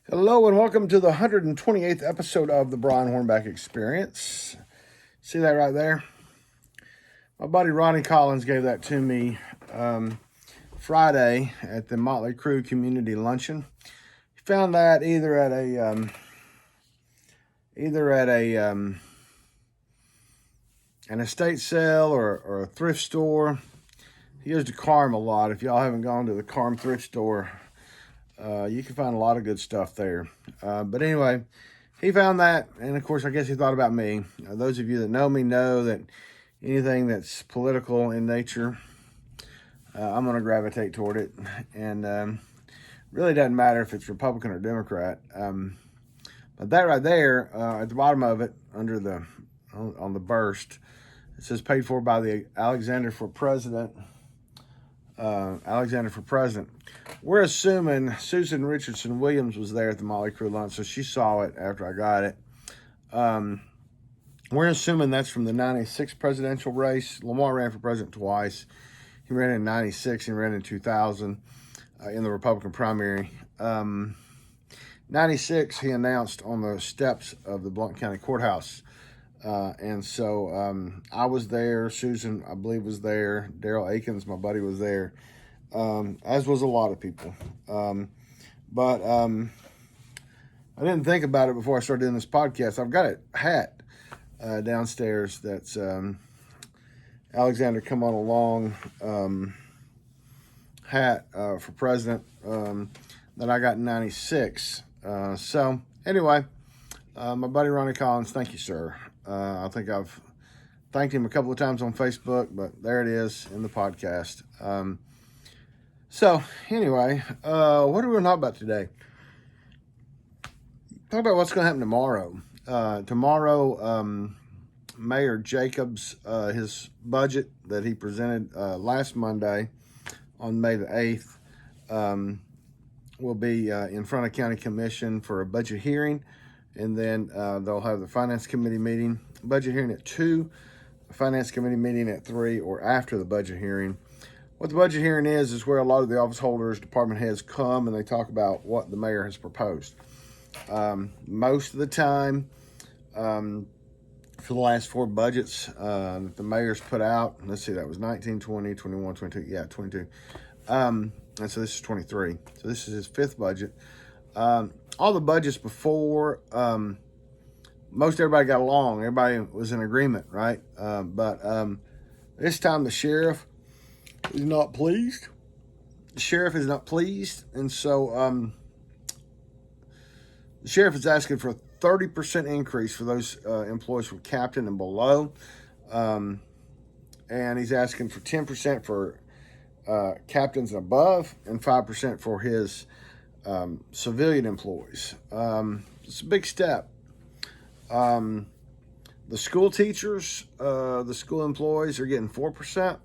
Hello and welcome to the 128th episode of the Brian Hormback Experience. See that right there? My buddy Ronnie Collins gave that to me Friday at the Motley Crue Community Luncheon. He found that either at an estate sale or a thrift store. He goes to Carm a lot. If y'all haven't gone to the Carm thrift store, you can find a lot of good stuff there. But anyway, he found that, and of course, I guess he thought about me. Those of you that know me know that anything that's political in nature, I'm going to gravitate toward it. And really doesn't matter if it's Republican or Democrat. But that right there, at the bottom of it, on the burst, it says paid for by the Alexander for President. We're assuming Susan Richardson Williams was there at the Motley Crue lunch, so she saw it after I got it. We're assuming that's from the 96 presidential race. Lamar ran for president twice. He ran in 96 and ran in 2000 in the Republican primary. 96, he announced on the steps of the Blount County Courthouse. And so I was there. Susan, I believe, was there. Daryl Akins, my buddy, was there, as was a lot of people. But I didn't think about it before I started doing this podcast. I've got a hat downstairs that's Alexander Come On Along hat for president that I got in 96. So anyway, my buddy Ronnie Collins, thank you, sir. I think I've thanked him a couple of times on Facebook, but there it is in the podcast. So anyway, what are we going to talk about today? Talk about what's going to happen tomorrow. Tomorrow, Mayor Jacobs, his budget that he presented last Monday on May the 8th, will be in front of County Commission for a budget hearing. And then they'll have the Finance Committee meeting, budget hearing at 2, Finance Committee meeting at 3, or after the budget hearing. What the budget hearing is where a lot of the office holders, department heads come and they talk about what the mayor has proposed. Most of the time, for the last 4 budgets that the mayor's put out, let's see, that was 19, 20, 21, 22, yeah, 22. And so this is 23. So this is his 5th budget. All the budgets before, most everybody got along. Everybody was in agreement, right? But this time the sheriff is not pleased. The sheriff is not pleased. And so the sheriff is asking for a 30% increase for those employees from captain and below. And he's asking for 10% for captains and above and 5% for his civilian employees. It's a big step. The school teachers, the school employees are getting 4%,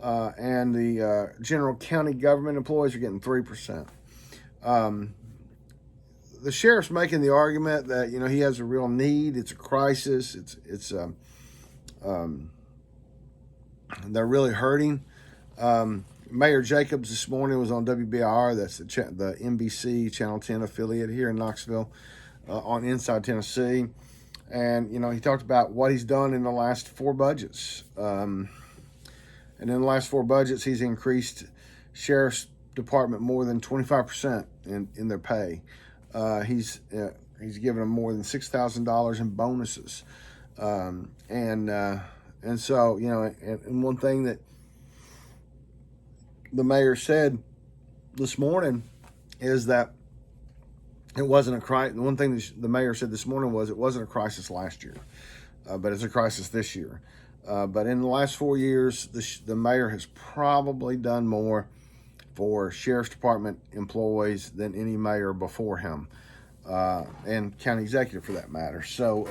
and the general county government employees are getting 3%. The sheriff's making the argument that, he has a real need. It's a crisis. They're really hurting. Mayor Jacobs this morning was on WBIR, that's the NBC Channel 10 affiliate here in Knoxville, on Inside Tennessee. And, he talked about what he's done in the last 4 budgets. And in the last 4 budgets, he's increased Sheriff's Department more than 25% in their pay. He's given them more than $6,000 in bonuses. And so, and one thing that the mayor said this morning is that it wasn't a crisis. One thing the mayor said this morning was it wasn't a crisis last year, but it's a crisis this year. But in the last 4 years, the mayor has probably done more for Sheriff's Department employees than any mayor before him, and county executive for that matter. So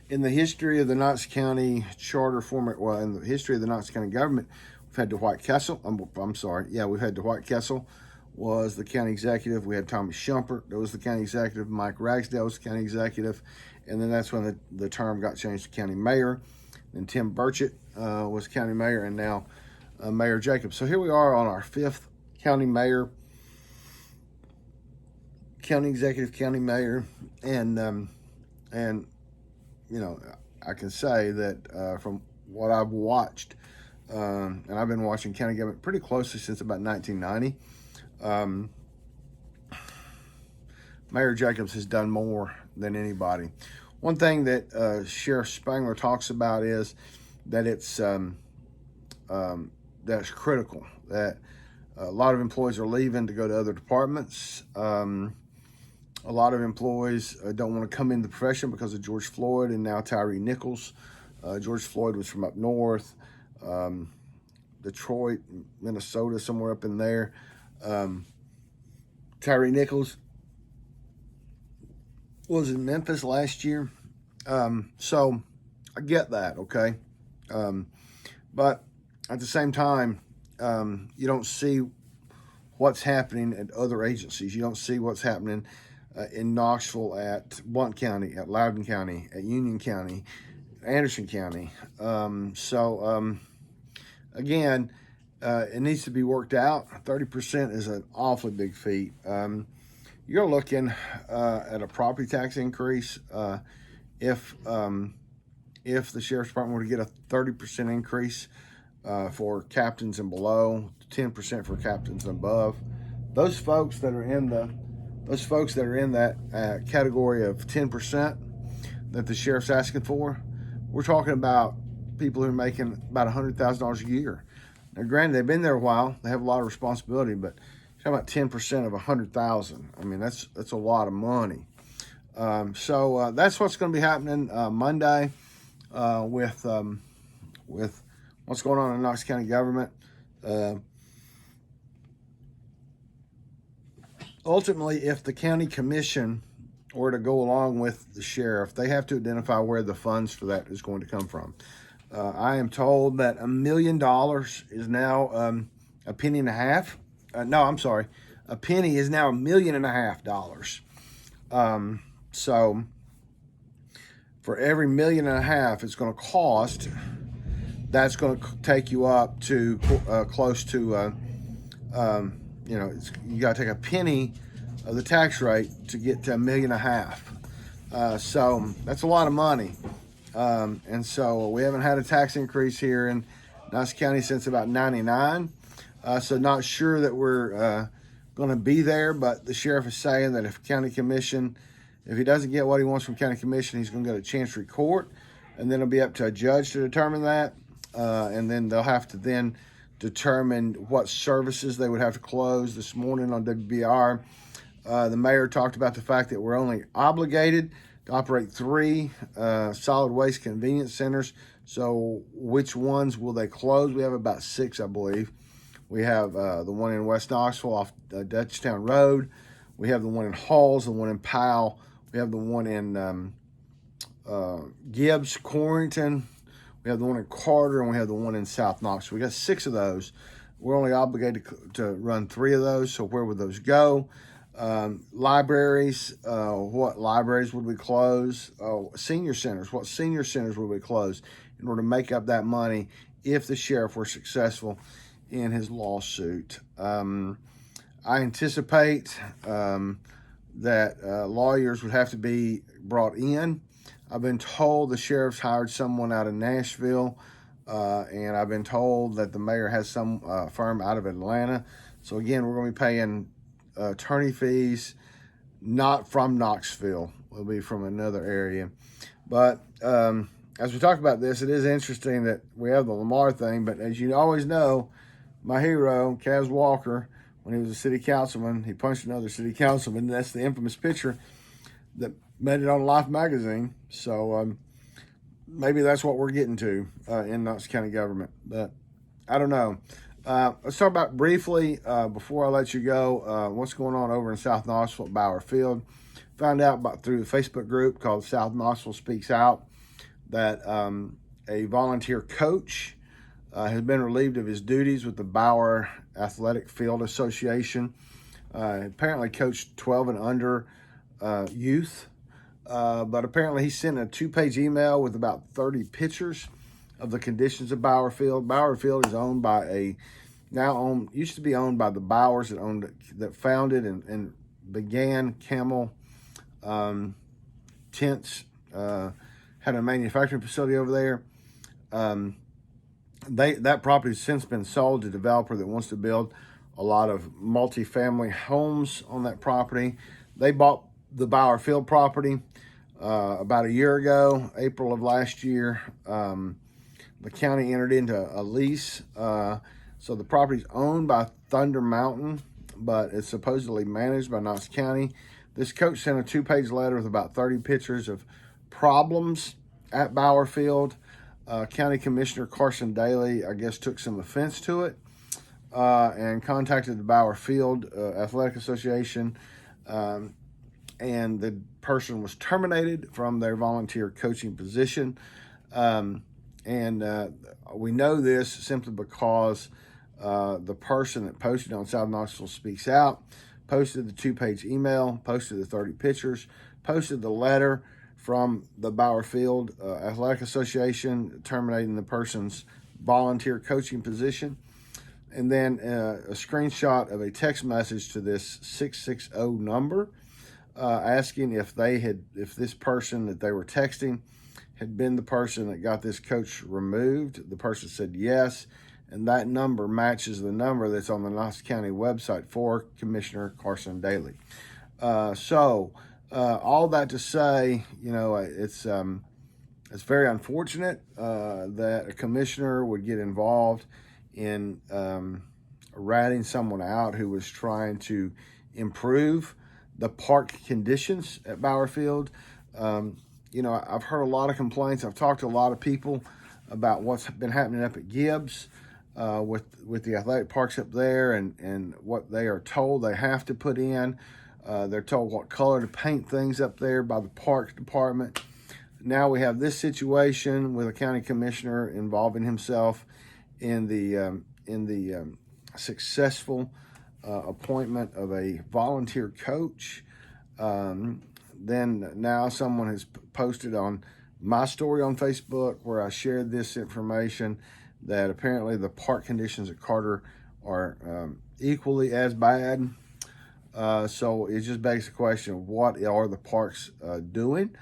in the history of the Knox County Charter format, in the history of the Knox County government, we've had Dwight Kessel. We've had Dwight Kessel was the county executive. We had Tommy Shumpert, that was the county executive. Mike Ragsdale was the county executive. And then that's when the term got changed to county mayor. And Tim Burchett was county mayor, and now Mayor Jacobs. So here we are on our 5th county mayor. county executive, county mayor, and you know, I can say that from what I've watched, and I've been watching county government pretty closely since about 1990. Mayor Jacobs has done more than anybody. One thing that Sheriff Spangler talks about is that that's critical, that a lot of employees are leaving to go to other departments. A lot of employees don't want to come into the profession because of George Floyd and now Tyree Nichols. George Floyd was from up north, Detroit, Minnesota, somewhere up in there. Tyree Nichols was in Memphis last year. So I get that, okay? But at the same time, you don't see what's happening at other agencies. You don't see what's happening in Knoxville, at Blount County, at Loudoun County, at Union County, Anderson County. Again, it needs to be worked out. 30% is an awfully big feat. You're looking at a property tax increase. If the Sheriff's Department were to get a 30% increase for captains and below, 10% for captains and above, those folks that are in that category of 10% that the sheriff's asking for, we're talking about people who are making about $100,000 a year. Now, granted, they've been there a while, they have a lot of responsibility, but talking about 10% of $100,000. I mean, that's a lot of money. So that's what's going to be happening Monday with what's going on in Knox County government. Ultimately, if the county commission were to go along with the sheriff, they have to identify where the funds for that is going to come from. I am told that $1 million is now a penny and a half. No, I'm sorry. A penny is now $1.5 million. So for every $1.5 million it's going to cost, that's going to take you up to close to, you got to take a penny of the tax rate to get to $1.5 million. So that's a lot of money. And so we haven't had a tax increase here in Knox County since about 99. So not sure that we're going to be there, but the sheriff is saying that if he doesn't get what he wants from county commission, he's going to go to Chancery Court, and then it'll be up to a judge to determine that. And then they'll have to then determine what services they would have to close. This morning on WBR, the mayor talked about the fact that we're only obligated to operate 3 solid waste convenience centers. So which ones will they close? We have about 6, I believe. We have the one in West Knoxville off Dutchtown Road. We have the one in Halls, the one in Powell. We have the one in Gibbs, Corrington. We have the one in Carter, and we have the one in South Knox. We got 6 of those. We're only obligated to run 3 of those. So where would those go? Libraries, what libraries would we close? Senior centers, what senior centers would we close in order to make up that money if the sheriff were successful in his lawsuit? I anticipate that lawyers would have to be brought in. I've been told the sheriff's hired someone out of Nashville, and I've been told that the mayor has some firm out of Atlanta. So again, we're going to be paying attorney fees, not from Knoxville. Will be from another area. But as we talk about this, it is interesting that we have the Lamar thing, but as you always know, my hero, Kaz Walker, when he was a city councilman, he punched another city councilman. That's the infamous picture that made it on Life magazine. So maybe that's what we're getting to in Knox County government. But I don't know. Let's talk about briefly, before I let you go, what's going on over in South Knoxville at Bauer Field. Found out through the Facebook group called South Knoxville Speaks Out that a volunteer coach has been relieved of his duties with the Bauer Athletic Field Association. Apparently coached 12 and under youth, but apparently he sent a 2-page email with about 30 pictures of the conditions of Bauer Field. Bauer Field is used to be owned by the Bauers that founded and began Camel Tents, had a manufacturing facility over there. That property has since been sold to a developer that wants to build a lot of multifamily homes on that property. They bought the Bower Field property about a year ago, April of last year. The county entered into a lease. So the property's owned by Thunder Mountain, but it's supposedly managed by Knox County. This coach sent a 2-page letter with about 30 pictures of problems at Bower Field. County Commissioner Carson Daly, I guess, took some offense to it and contacted the Bower Field Athletic Association, and the person was terminated from their volunteer coaching position. We know this simply because the person that posted on South Knoxville Speaks Out posted the 2-page email, posted the 30 pictures, posted the letter from the Bower Field Athletic Association terminating the person's volunteer coaching position, and then a screenshot of a text message to this 660 number asking if this person that they were texting had been the person that got this coach removed. The person said yes, and that number matches the number that's on the Knox County website for Commissioner Carson Daly. All that to say, it's very unfortunate that a commissioner would get involved in ratting someone out who was trying to improve the park conditions at Bower Field. I've heard a lot of complaints. I've talked to a lot of people about what's been happening up at Gibbs with the athletic parks up there and what they are told they have to put in. They're told what color to paint things up there by the parks department. Now we have this situation with a county commissioner involving himself in the successful appointment of a volunteer coach. Then now someone has posted on my story on Facebook where I shared this information that apparently the park conditions at Carter are equally as bad. So it just begs the question, what are the parks doing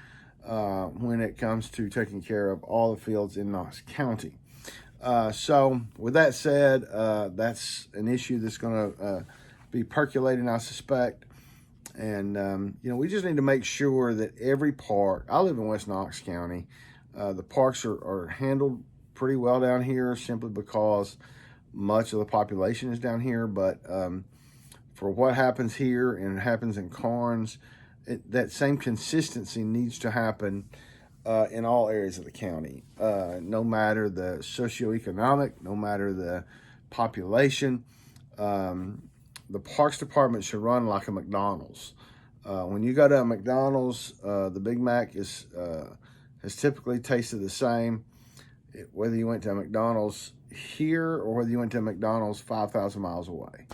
when it comes to taking care of all the fields in Knox County? So with that said, that's an issue that's going to be percolating, I suspect. And, we just need to make sure that every park, I live in West Knox County, the parks are handled pretty well down here simply because much of the population is down here. But for what happens here and happens in Carnes, that same consistency needs to happen in all areas of the county, no matter the socioeconomic, no matter the population. The Parks Department should run like a McDonald's. When you go to a McDonald's, the Big Mac has typically tasted the same, whether you went to a McDonald's here or whether you went to a McDonald's 5,000 miles away.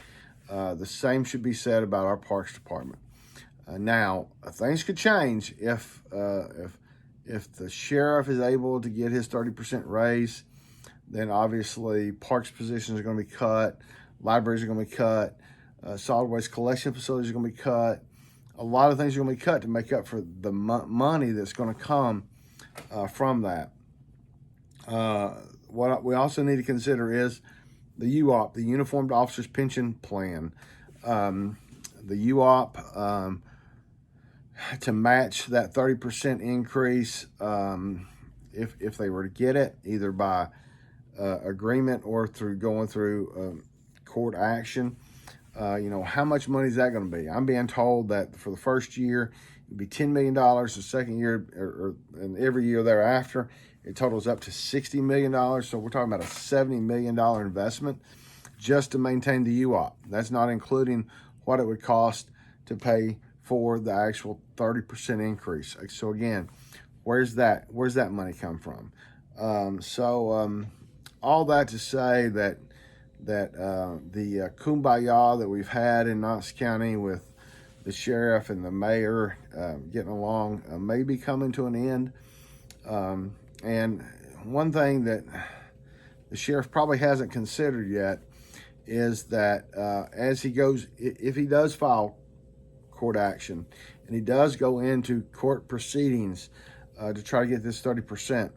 The same should be said about our Parks Department. Now, things could change if the sheriff is able to get his 30% raise. Then obviously parks positions are going to be cut, libraries are going to be cut, solid waste collection facilities are going to be cut. A lot of things are going to be cut to make up for the money that's going to come from that. What we also need to consider is the UOP, the Uniformed Officers Pension Plan. The UOP, to match that 30% increase, if they were to get it, either by agreement or through going through court action, how much money is that going to be? I'm being told that for the first year, it'd be $10 million. The second year, and every year thereafter, it totals up to $60 million. So we're talking about a $70 million investment just to maintain the UOP. That's not including what it would cost to pay for the actual 30% increase. So again, where's that money come from? All that to say that the kumbaya that we've had in Knox County with the sheriff and the mayor getting along may be coming to an end. And one thing that the sheriff probably hasn't considered yet is that as he goes, if he does file court action. And he does go into court proceedings to try to get this 30%.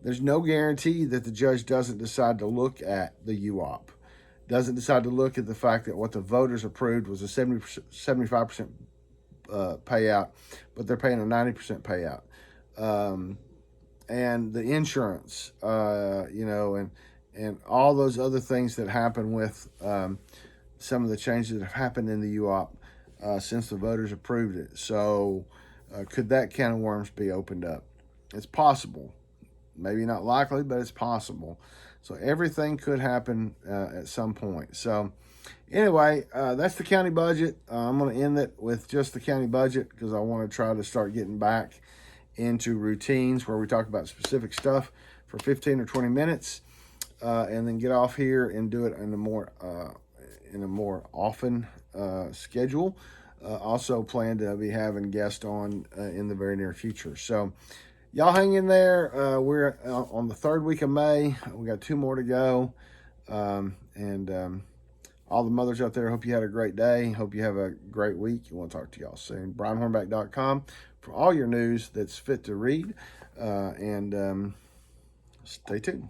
There's no guarantee that the judge doesn't decide to look at the UOP, doesn't decide to look at the fact that what the voters approved was a 75% payout, but they're paying a 90% payout. And the insurance, and all those other things that happen with some of the changes that have happened in the UOP since the voters approved it. So could that can of worms be opened up? It's possible. Maybe not likely, but it's possible. So everything could happen at some point. So anyway, that's the county budget. I'm going to end it with just the county budget because I want to try to start getting back into routines where we talk about specific stuff for 15 or 20 minutes, and then get off here and do it in a more often schedule. Also plan to be having guests on in the very near future. So y'all hang in there. We're on the 3rd week of May. We got 2 more to go. All the mothers out there, hope you had a great day. Hope you have a great week. We'll talk to y'all soon. BrianHormback.com for all your news that's fit to read. Stay tuned.